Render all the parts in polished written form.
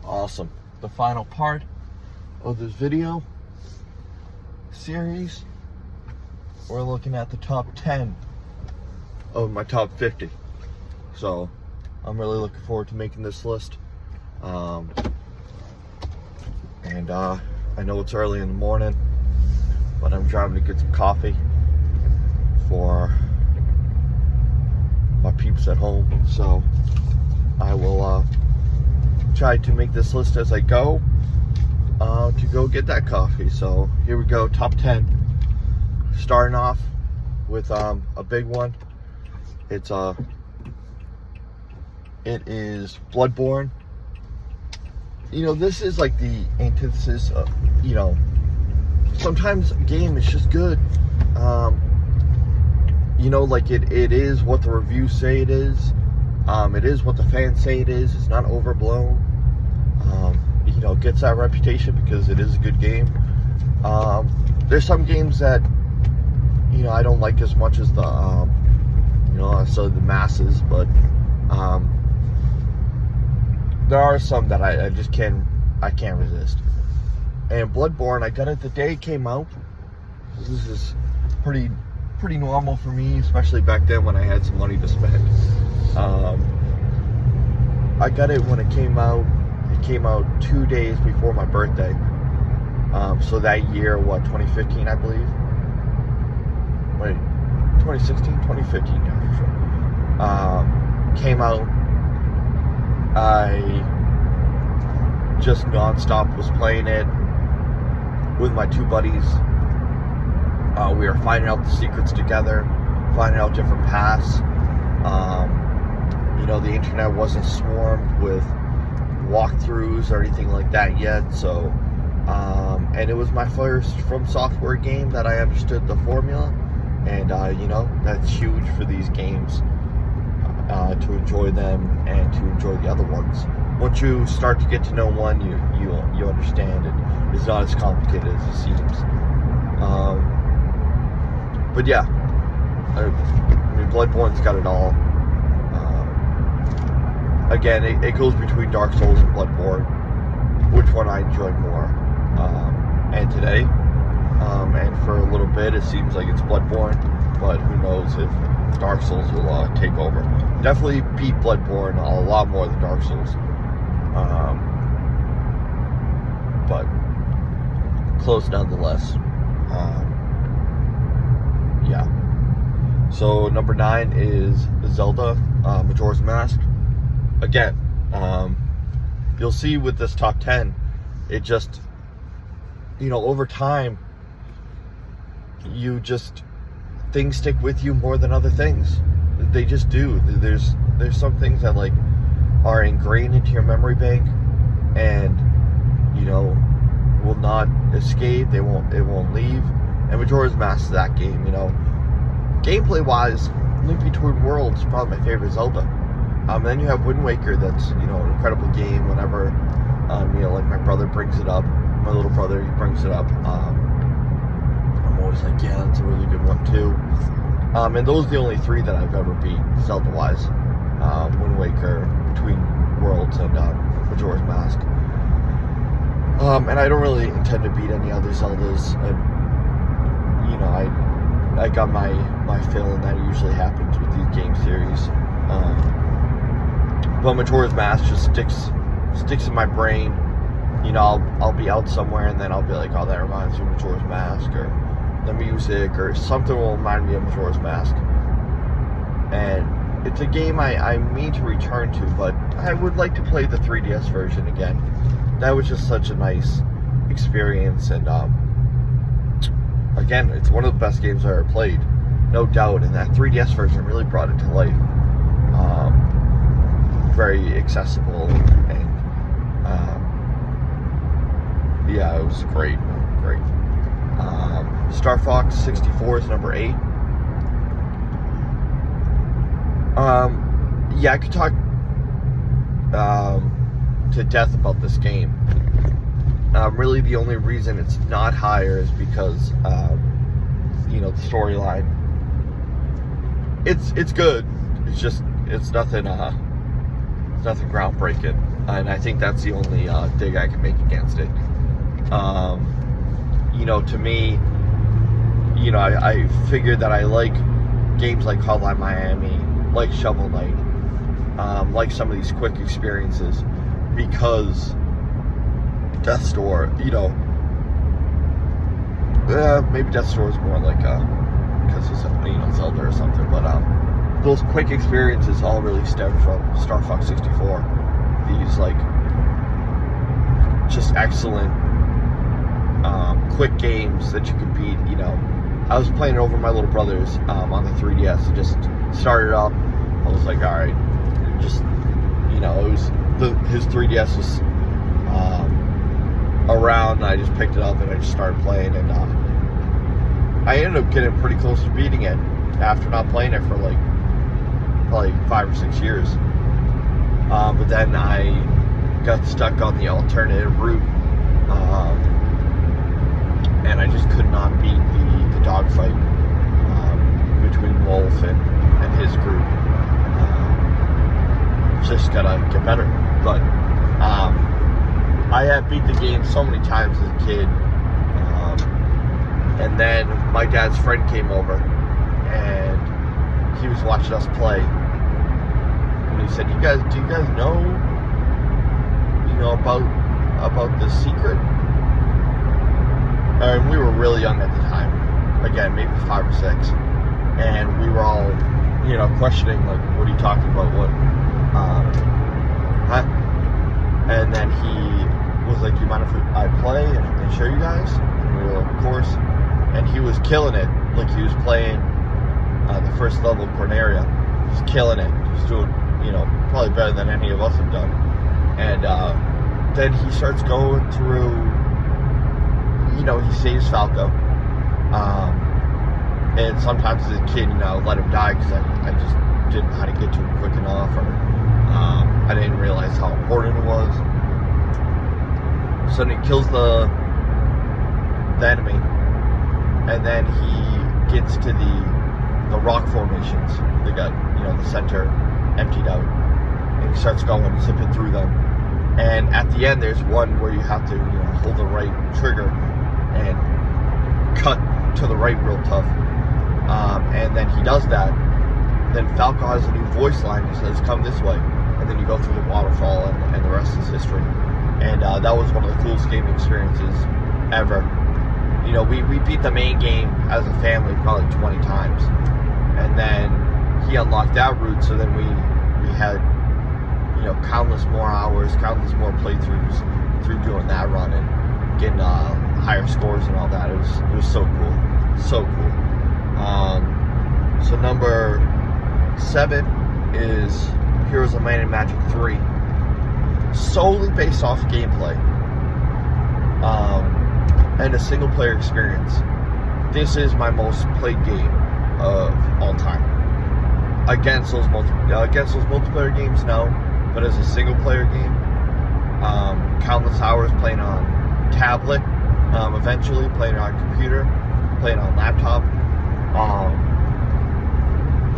Awesome. The final part of this video series, we're looking at the top 10 of my top 50. So I'm really looking forward to making this list. And I know it's early in the morning, but I'm driving to get some coffee for my peeps at home. So I will try to make this list as I go to go get that coffee. So here we go, top 10. Starting off with a big one. It is Bloodborne. You know, this is like the antithesis of, you know, sometimes a game is just good. You know, like it is what the reviews say it is. It is what the fans say it is. It's not overblown. You know, it gets that reputation because it is a good game. There's some games that, you know, I don't like as much as the, you know, so the masses, but there are some that I just can't resist. And Bloodborne, I got it the day it came out. This is pretty normal for me, especially back then when I had some money to spend. I got it when it came out. It came out 2 days before my birthday. So that year, what, 2015, I believe? Wait, 2016, 2015, yeah, for sure. Came out. I just nonstop was playing it with my two buddies. We were finding out the secrets together, finding out different paths. You know, the internet wasn't swarmed with walkthroughs or anything like that yet. So, and it was my first From Software game that I understood the formula. And, you know, that's huge for these games, to enjoy them and to enjoy the other ones. Once you start to get to know one, you understand it. It's not as complicated as it seems. But yeah, I mean, Bloodborne's got it all. Again, it goes between Dark Souls and Bloodborne. Which one I enjoy more? And today, and for a little bit, it seems like it's Bloodborne. But who knows if Dark Souls will take over. Definitely beat Bloodborne a lot more than Dark Souls. But close nonetheless. Yeah. So number 9 is Zelda, Majora's Mask. Again, you'll see with this top 10, it just, you know, over time, things stick with you more than other things. They just do. There's some things that like are ingrained into your memory bank, and you know, will not escape. It won't leave. And Majora's Mask is that game. You know, gameplay wise, Link Between Worlds is probably my favorite Zelda. Then you have Wind Waker. That's, you know, an incredible game. Whenever you know, like my brother brings it up, my little brother, he brings it up. I'm always like, yeah, that's a really good one too. And those are the only 3 that I've ever beat Zelda-wise. Wind Waker, Between Worlds, and Majora's Mask. And I don't really intend to beat any other Zeldas. You know, I got my fill, and that usually happens with these game series. But Majora's Mask just sticks in my brain. You know, I'll be out somewhere, and then I'll be like, oh, that reminds me of Majora's Mask, or the music, or something will remind me of Majora's Mask. And it's a game I mean to return to, but I would like to play the 3DS version again. That was just such a nice experience, and again, it's one of the best games I ever played, no doubt, and that 3DS version really brought it to life. Very accessible, and yeah, it was great. Star Fox 64 is number 8. Yeah, I could talk to death about this game. Really, the only reason it's not higher is because, you know, the storyline. It's good. It's just, it's nothing groundbreaking. And I think that's the only dig I can make against it. To me, I figured that I like games like Hotline Miami, like Shovel Knight, like some of these quick experiences, because Death's Door, maybe Death's Door is more like because it's Zelda or something, but those quick experiences all really stem from Star Fox 64. These like just excellent quick games that you can beat. I was playing it over my little brother's on the 3DS. And just started up. I was like, all right, just it was his 3DS was around. And I just picked it up and I just started playing, and I ended up getting pretty close to beating it after not playing it for like probably 5 or 6 years. But then I got stuck on the alternative route, and I just could not beat the dogfight between Wolf and his group. Just gotta get better. But I had beat the game so many times as a kid, and then my dad's friend came over, and he was watching us play. And he said, do you guys know about the secret? And we were really young at the time. Again, maybe 5 or 6. And we were all, questioning, like, what are you talking about? What? Huh? And then he was like, do you mind if I play and show you guys? And we were like, of course. And he was killing it. Like, he was playing the first level of Corneria. He was killing it. He was doing, probably better than any of us have done. And then he starts going through, he saves Falco. And sometimes as a kid, let him die because I just didn't know how to get to him quick enough, or I didn't realize how important it was. So then he kills the enemy, and then he gets to the rock formations. They got, the center emptied out, and he starts going, zipping through them. And at the end, there's one where you have to, hold the right trigger and cut to the right real tough. And then he does that. Then Falco has a new voice line. He says, come this way. And then you go through the waterfall, and the rest is history. And that was one of the coolest gaming experiences ever. We beat the main game as a family probably 20 times. And then he unlocked that route, so then we had, countless more hours, countless more playthroughs through doing that run and getting higher scores and all that. It was so cool. So cool. So number 7 is Heroes of Might and Magic 3. Solely based off gameplay. And a single player experience. This is my most played game of all time. Against those multiplayer games, no. But as a single player game, countless hours playing on tablet, eventually playing on computer, playing on laptop.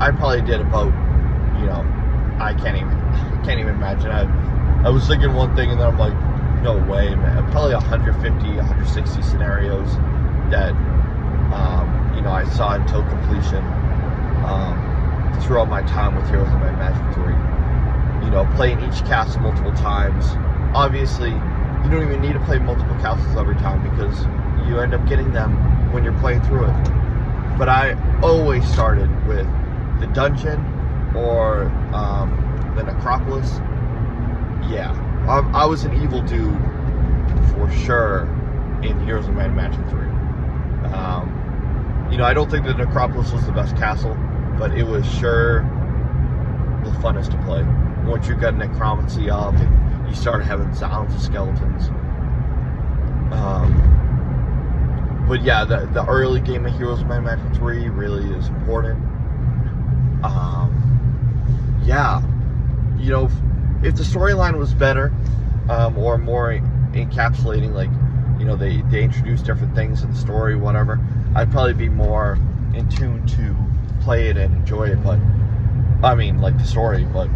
I probably did about, I can't even imagine. I was thinking one thing, and then I'm like, no way, man. Probably 150, 160 scenarios that, I saw until completion throughout my time with Heroes of Might and Magic 3. Playing each castle multiple times. Obviously, you don't even need to play multiple castles every time because you end up getting them when you're playing through it. But I always started with the dungeon or the necropolis. Yeah, I was an evil dude for sure in Heroes of Might and Magic 3. I don't think the necropolis was the best castle, but it was sure the funnest to play. Once you got necromancy up and you started having sounds of skeletons. But yeah, the early game of Heroes of Might and Magic 3 really is important. If the storyline was better, or more encapsulating, like, they introduced different things in the story, whatever, I'd probably be more in tune to play it and enjoy it. But, I mean, like the story, but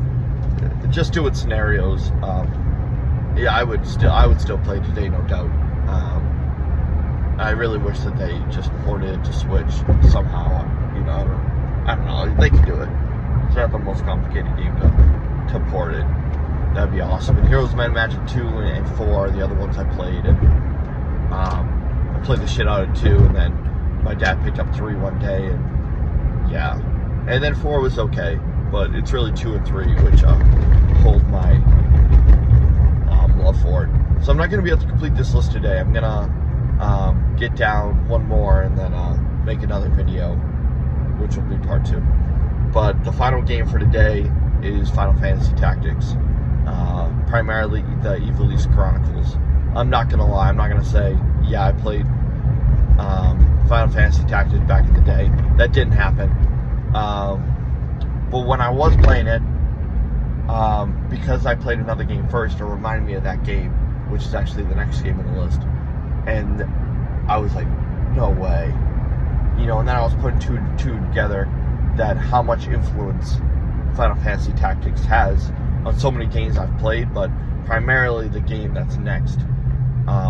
just doing scenarios, yeah, I would still play today, no doubt. I really wish that they just ported it to Switch somehow. You know, I don't know. They could do it. It's not the most complicated game to port it. That'd be awesome. And Heroes of Might and Magic 2 and 4 are the other ones I played. And I played the shit out of 2, and then my dad picked up 3 one day, and yeah. And then 4 was okay, but it's really 2 and 3 which hold my love for it. So I'm not going to be able to complete this list today. I'm going to get down one more and then make another video, which will be part 2. But the final game for today is Final Fantasy Tactics, primarily the Ivalice Chronicles. I'm not gonna lie, I'm not gonna say, yeah, I played Final Fantasy Tactics back in the day. That didn't happen. But when I was playing it, because I played another game first, it reminded me of that game, which is actually the next game on the list. And I was like, no way. You know, and then I was putting two together, that how much influence Final Fantasy Tactics has on so many games I've played, but primarily the game that's next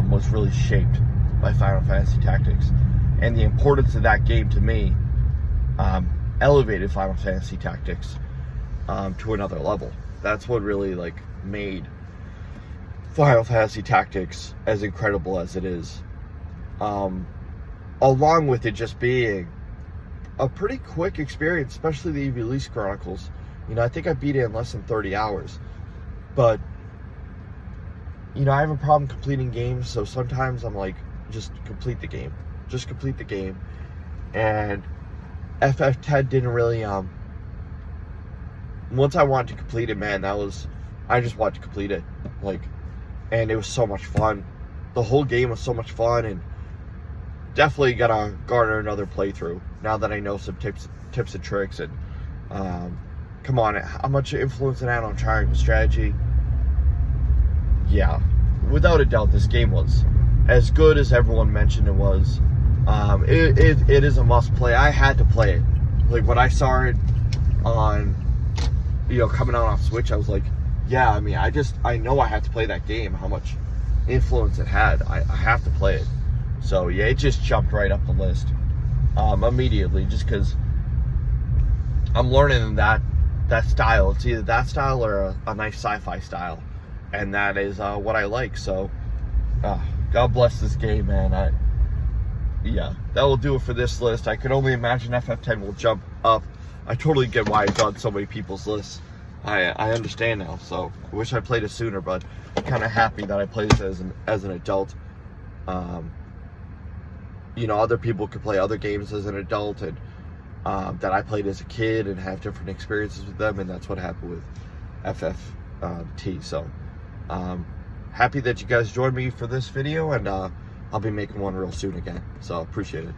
was really shaped by Final Fantasy Tactics. And the importance of that game to me elevated Final Fantasy Tactics to another level. That's what really like made Final Fantasy Tactics as incredible as it is. Along with it just being a pretty quick experience, especially the Ivalice Chronicles. You know, I think I beat it in less than 30 hours. But, you know, I have a problem completing games, so sometimes I'm like, just complete the game. Just complete the game. And FF10 didn't really, once I wanted to complete it, man, I just wanted to complete it. Like, and it was so much fun. The whole game was so much fun, and definitely gonna garner another playthrough now that I know some tips and tricks. And come on, how much influence it had on triangle strategy? Yeah, without a doubt, this game was as good as everyone mentioned it was. It is a must play. I had to play it. Like when I saw it on, you know, coming out on Switch, I was like, yeah, I mean, I know I have to play that game. How much influence it had, I have to play it. So yeah, it just jumped right up the list immediately, just because I'm learning that style. It's either that style or a nice sci-fi style, and that is what I like. So God bless this game, man. Yeah, that will do it for this list. I could only imagine FF10 will jump up. I totally get why it's on so many people's lists. I understand now. So I wish I played it sooner, but I'm kind of happy that I played this as an adult. You know, other people could play other games as an adult, and that I played as a kid and have different experiences with them, and that's what happened with FFT. So happy that you guys joined me for this video, and I'll be making one real soon again. So appreciate it.